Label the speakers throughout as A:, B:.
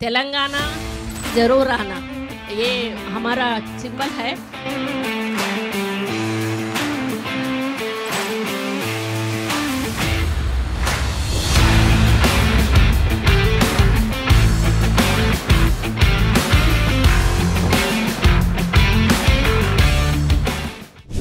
A: तेलंगाना जरूर आना, ये हमारा सिंबल है।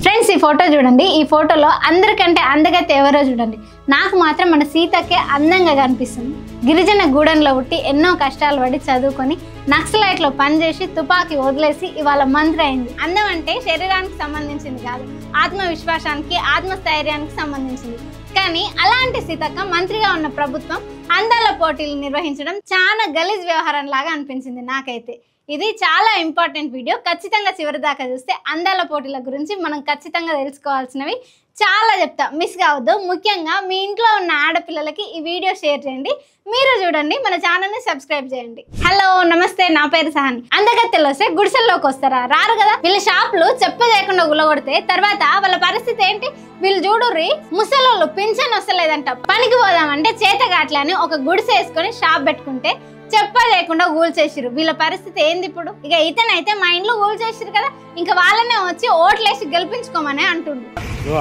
B: ఫ్రెండ్స్, ఈ ఫోటో చూడండి. ఈ ఫోటోలో అందరికంటే అందగైతే ఎవరో చూడండి. నాకు మాత్రం మన సీతకే అందంగా కనిపిస్తుంది. గిరిజన గూడెంలో పుట్టి ఎన్నో కష్టాలు పడి చదువుకొని నక్సలైట్లో పనిచేసి తుపాకీ వదిలేసి ఇవాళ మంత్రి అయింది. అందం అంటే శరీరానికి సంబంధించింది కాదు, ఆత్మవిశ్వాసానికి ఆత్మస్థైర్యానికి సంబంధించింది. కానీ అలాంటి సీతక్క మంత్రిగా ఉన్న ప్రభుత్వం అందాల పోటీలు నిర్వహించడం చాలా గలీజ్ వ్యవహారం లాగా అనిపించింది నాకైతే. ఇది చాలా ఇంపార్టెంట్ వీడియో, ఖచ్చితంగా చివరి దాకా చూస్తే అందాల పోటీల గురించి మనం ఖచ్చితంగా తెలుసుకోవాల్సినవి చాలా చెప్తా, మిస్ కావద్దు. ముఖ్యంగా మీ ఇంట్లో ఉన్న ఆడపిల్లలకి ఈ వీడియో షేర్ చేయండి, మీరు చూడండి, మన ఛానల్ని సబ్స్క్రైబ్ చేయండి. హలో నమస్తే, నా పేరు సహాని. అందగత్తెలు వస్తే గుడిసెల్లోకి వస్తారా? రారు కదా. వీళ్ళ షాపులు చెప్పలేకుండా గులగొడితే తర్వాత వాళ్ళ పరిస్థితి ఏంటి? వీళ్ళు చూడుర్రి, ముసలోళ్ళు పింఛన్ వస్తలేదంట, పనికి పోదామంటే చేత కాట్లని ఒక గుడిసె వేసుకొని షాప్ పెట్టుకుంటే చెప్పలేకుండా గూల్ చేసిరు. వీళ్ళ పరిస్థితి ఏంది ఇప్పుడు? ఇక ఇతనైతే మా ఇంట్లో గూల్ చేసిరు కదా, ఇంకా వాళ్ళనే వచ్చి ఓట్లేసి గెలిపించుకోమని అంటుండ్రు.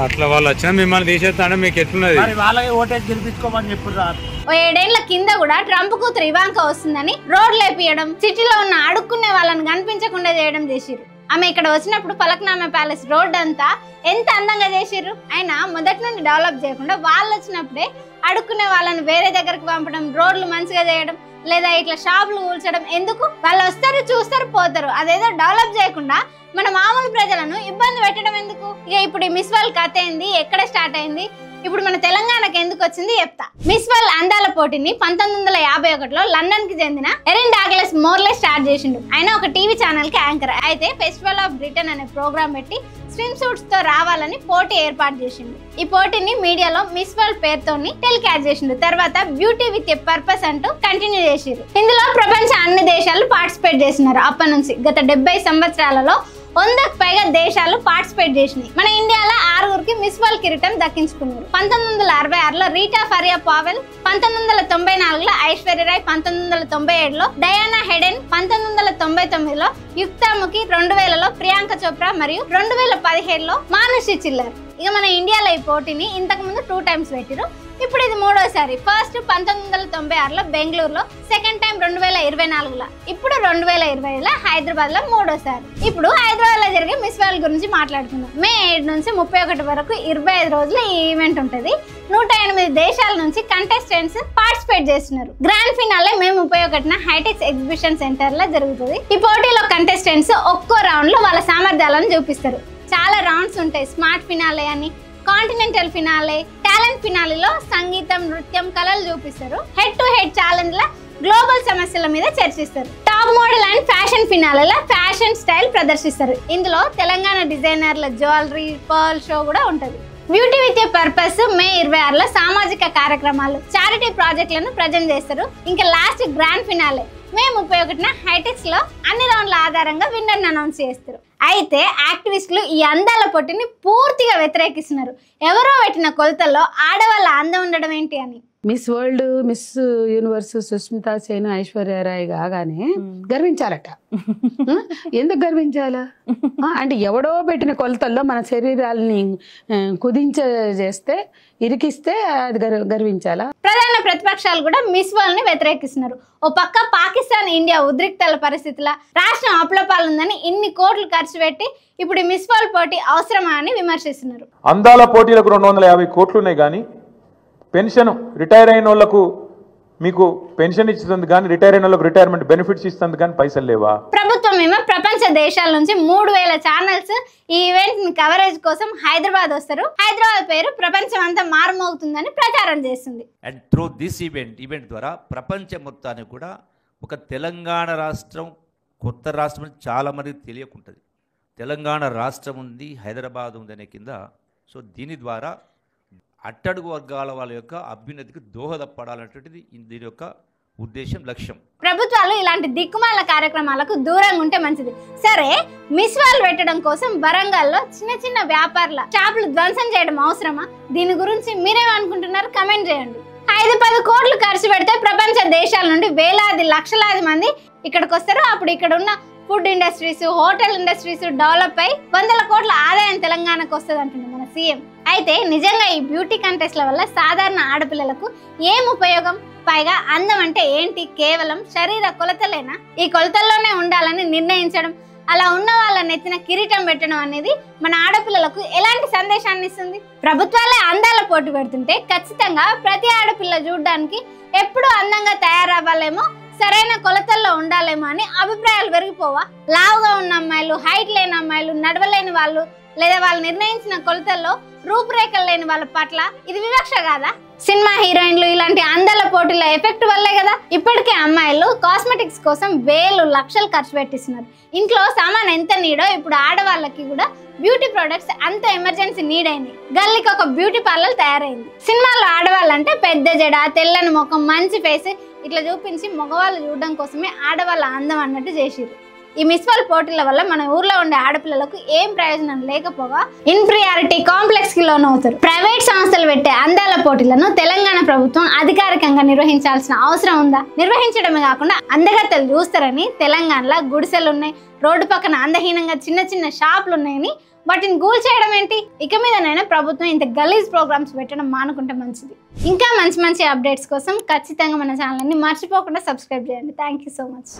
C: అట్లా వాళ్ళు వచ్చినా మిమ్మల్ని తీసేస్తానే మీకు ఎట్లున్నది?
D: వాళ్ళకి ఓటేసి గెలిపించుకోమని చెప్పుర్రు.
B: ఓ 7 ఏళ్ల కింద కూడా ట్రంప్ కూతురు ఇవాంక వస్తుందని రోడ్లు వేపియడం, సిటీలో ఉన్న అడుక్కునే వాళ్ళని కనిపించకుండా చేయడం చేసిరు. ఆమె ఇక్కడ వచ్చినప్పుడు ఫలక్నామా ప్యాలెస్ రోడ్ అంతా ఎంత అందంగా చేసిర్రు. అయినా మొదటి నుండి డెవలప్ చేయకుండా వాళ్ళు వచ్చినప్పుడే అడుక్కునే వాళ్ళని వేరే దగ్గరకు పంపడం, రోడ్లు మంచిగా చేయడం, లేదా ఇట్లా షాపులు కూల్చడం ఎందుకు? వాళ్ళు వస్తారు, చూస్తారు, పోతారు. అదేదో డెవలప్ చేయకుండా మన మామూలు ప్రజలను ఇబ్బంది పెట్టడం ఎందుకు? ఇక ఇప్పుడు ఈ మిస్ వరల్డ్ కథ ఏంది, ఎక్కడ స్టార్ట్ అయింది, ఇప్పుడు మన తెలంగాణకు ఎందుకు వచ్చింది చెప్తా. మిస్ వరల్డ్ అందాల పోటీని 1951లో లండన్ కి చెందిన ఎరిన్ డాగ్లస్ మోర్లే స్టార్ట్ చేసిండు. ఆయన ఒక టీవీ ఛానల్ కి యాంకర్. అయితే ఫెస్టివల్ ఆఫ్ బ్రిటన్ అనే ప్రోగ్రామ్ పెట్టి స్విమ్ సూట్స్ తో రావాలని పోటీ ఏర్పాటు చేసిండు. ఈ పోటీని మీడియాలో మిస్ వరల్డ్ పేరుతోని టెలికాస్ట్ చేసిండు. తర్వాత బ్యూటీ విత్ ఎ పర్పస్ అంటూ కంటిన్యూ చేసిరు. ఇందులో ప్రపంచ అన్ని దేశాలు పార్టిసిపేట్ చేసినారు. అప్పటి నుంచి గత 70 సంవత్సరాలలో 100కు పైగా దేశాలు పార్టిసిపేట్ చేసినాయి. మన ఇండియాలో 6గురికి మిస్ వరల్డ్ కిరీటం దక్కించుకున్నారు. 1966లో Rita Faria Powell, 1994లో Aishwarya Roy, 1997లో Diana Hayden, 1999లో Yukta Mookhey, 2000లో Priyanka Chopra మరియు 2017లో మానుషి చిల్లర్. ఇక మన ఇండియాలో ఈ పోటీని ఇంతకు ముందు 2 టైమ్స్ పెట్టిరు. ఇప్పుడు ఇది 3వసారి. ఫస్ట్ 1996లో బెంగళూరులో, సెకండ్ టైం 2024లో, ఇప్పుడు 2020లో హైదరాబాద్ లో 3వసారి. ఇప్పుడు హైదరాబాద్ లో జరిగే మిస్ వరల్డ్ గురించి మాట్లాడుకుందాం. మే 7 నుంచి 31 వరకు 25 రోజులు ఈ ఈవెంట్ ఉంటుంది. 108 దేశాల నుంచి కంటెస్టెంట్స్ పార్టిసిపేట్ చేస్తున్నారు. గ్రాండ్ ఫినాలే మే 31న హైటెక్స్ ఎగ్జిబిషన్ సెంటర్ లో జరుగుతుంది. ఈ పోటీలో కంటెస్టెంట్స్ ఒక్కో రౌండ్ లో వాళ్ళ సామర్థ్యాలను చూపిస్తారు. చాలా రౌండ్స్ ఉంటాయి. స్మార్ట్ ఫినాలే అని, కాంటినెంటల్ ఫినాలే, టాలెంట్ ఫినాలేలో సంగీతం, నృత్యం, కళలు చూపిస్తారు. హెడ్ టు హెడ్ ఛాలెంజ్ ల గ్లోబల్ సమస్యల మీద చర్చిస్తారు. టాప్ మోడల్ అండ్ ఫ్యాషన్ ఫినాలేల ఫ్యాషన్ స్టైల్ ప్రదర్శిస్తారు. ఇందులో తెలంగాణ డిజైనర్ల జ్యువెలరీ, పర్ల్ షో కూడా ఉంటది. Beauty with a purpose May 26లో సామాజిక కార్యక్రమాలు, చారిటీ ప్రాజెక్టులను ప్రజెంట్ చేస్తారు. ఇంకా లాస్ట్ గ్రాండ్ ఫినాలే మే 31న హైటెక్స్ లో అన్ని రౌండ్ల ఆధారంగా విన్నర్ని అనౌన్స్ చేస్తారు. అయితే యాక్టివిస్టులు ఈ అందాల పోటీని పూర్తిగా వ్యతిరేకిస్తున్నారు. ఎవరో పెట్టిన కొలతల్లో ఆడవాళ్ళ అందం ఉండడం ఏంటి అని.
E: Miss world, miss universe Sushmita Sen, Aishwarya Rai కాగానే గర్వించాలట. ఎందుకు గర్వించాలా? అంటే ఎవడో పెట్టిన కొలతల్లో మన శరీరాలని కుదించేస్తే, ఇరికిస్తే అది గర్వించాలా?
B: ప్రధాన ప్రతిపక్షాలు కూడా మిస్ వరల్డ్ ని వ్యతిరేకిస్తున్నారు. ఓ పక్క పాకిస్తాన్, ఇండియా ఉద్రిక్తల పరిస్థితుల రాష్ట్రం అప్లపాలుందని ఇన్ని కోట్లు ఖర్చు పెట్టి ఇప్పుడు మిస్ వరల్డ్ పోటీ అవసరమా అని విమర్శిస్తున్నారు.
F: అందాల పోటీలకు 250 కోట్లు ఉన్నాయి, కానీ పెన్షన్ రిటైర్ అయిన వాళ్ళకు మీకు పెన్షన్ ఇస్తుంది, కానీ రిటైర్ అయిన వాళ్ళకు రిటైర్మెంట్ బెనిఫిట్స్ ఇస్తుంది, కానీ పైసలు లేవా?
B: ప్రభుత్వం ఏమో ప్రపంచ దేశాల నుంచి 3000 ఛానల్స్ ఈ ఈవెంట్ ని కవరేజ్ కోసం హైదరాబాద్ వస్తారు. హైదరాబాద్ పేరు ప్రపంచం అంతా మారుమోగుతుందని ప్రచారం చేస్తుంది.
D: అండ్ త్రూ దిస్ ఈవెంట్ ద్వారా ప్రపంచం మొత్తానికి కూడా ఒక తెలంగాణ రాష్ట్రం, కొత్త రాష్ట్రం చాలా మందికి తెలియకుంటుంది. తెలంగాణ రాష్ట్రం ఉంది, హైదరాబాద్ ఉంది అనే కింద. సో దీని ద్వారా అట్టడుగు వర్గాల వాళ్ళ యొక్క అభ్యున్నతికి దోహదపడాలనేటువంటిది దీని యొక్క ఉద్దేశం, లక్ష్యం.
B: ప్రభుత్వాలు ఇలాంటి దిక్కుమాల కార్యక్రమాలకు దూరంగా ఉంటే మంచిది. సరే, మిస్ వరల్డ్ పెట్టడం కోసం వరంగల్లో చిన్న చిన్న వ్యాపారుల షాపులు ధ్వంసం చేయడం అవసరమా? దీని గురించి మీరేమనుకుంటున్నారు? కమెంట్ చేయండి. 5-10 కోట్లు ఖర్చు పెడితే ప్రపంచ దేశాల నుండి వేలాది లక్షలాది మంది ఇక్కడికి వస్తారు. అప్పుడు ఇక్కడ ఉన్న food industries, hotel industries develop అయి 100 కోట్ల ఆదాయం తెలంగాణకు వస్తుంది అంటుంది మన సీఎం. అయితే నిజంగా ఈ బ్యూటీ కంటెస్ట్ల వల్ల సాధారణ ఆడపిల్లలకు ఏం ఉపయోగం? పైగా అందం అంటే ఏంటి? కేవలం శరీర కొలతలేనా? ఈ కొలతల్లోనే ఉండాలని నిర్ణయించడం, అలా ఉన్న వాళ్ళని ఎత్తిన కిరీటం పెట్టడం అనేది మన ఆడపిల్లలకు ఎలాంటి సందేశాన్ని ఇస్తుంది? ప్రభుత్వాలే అందాల పోటీ పెడుతుంటే ఖచ్చితంగా ప్రతి ఆడపిల్ల చూడడానికి ఎప్పుడు అందంగా తయారవ్వాలేమో, సరైన కొలతల్లో ఉండాలేమో అని అభిప్రాయాలు పెరిగిపోవా? లావుగా ఉన్న అమ్మాయిలు, హైట్ లేని అమ్మాయిలు, నడవలేని వాళ్ళు, లేదా వాళ్ళు నిర్ణయించిన కొలతల్లో రూపురేఖలు లేని వాళ్ళ పట్ల ఇది వివక్ష కాదా? సినిమా హీరోయిన్లు ఇలాంటి అందాల పోటీల ఎఫెక్ట్ వల్లే కదా ఇప్పటికే అమ్మాయిలు కాస్మెటిక్స్ కోసం వేలు లక్షలు ఖర్చు పెట్టిస్తున్నారు. ఇంట్లో సామాన్ ఎంత నీడో ఇప్పుడు ఆడవాళ్ళకి కూడా బ్యూటీ ప్రొడక్ట్స్ అంత ఎమర్జెన్సీ నీడ్ అయింది. గల్లీకి ఒక బ్యూటీ పార్లర్ తయారైంది. సినిమాలో ఆడవాళ్ళంటే పెద్ద జడ, తెల్లని ముఖం, మంచి ఫేస్ ఇట్లా చూపించి మగవాళ్ళు చూడడం కోసమే ఆడవాళ్ళ అందం అన్నట్టు చేసిరు. ఈ మిస్వాల్ పోటీల వల్ల మన ఊర్లో ఉండే ఆడపిల్లలకు ఏం ప్రయోజనం లేకపోగా ఇన్ఫీరియారిటీ కాంప్లెక్స్ కి లోనవుతారు. ప్రైవేట్ సంస్థలు పెట్టే అందాల పోటీలను తెలంగాణ ప్రభుత్వం అధికారికంగా నిర్వహించాల్సిన అవసరం ఉందా? నిర్వహించడమే కాకుండా అందగత్తెలు చూస్తారని తెలంగాణలో గుడిసెలు ఉన్నాయి, రోడ్డు పక్కన అందహీనంగా చిన్న చిన్న షాపులు ఉన్నాయని వాటిని గూల్ చేయడం ఏంటి? ఇక మీదనైనా ప్రభుత్వం ఇంత గలీజ్ ప్రోగ్రామ్స్ పెట్టడం మానుకుంటే మంచిది. ఇంకా మంచి మంచి అప్డేట్స్ కోసం ఖచ్చితంగా మన ఛానల్ని మర్చిపోకుండా సబ్స్క్రైబ్ చేయండి. Thank you so much.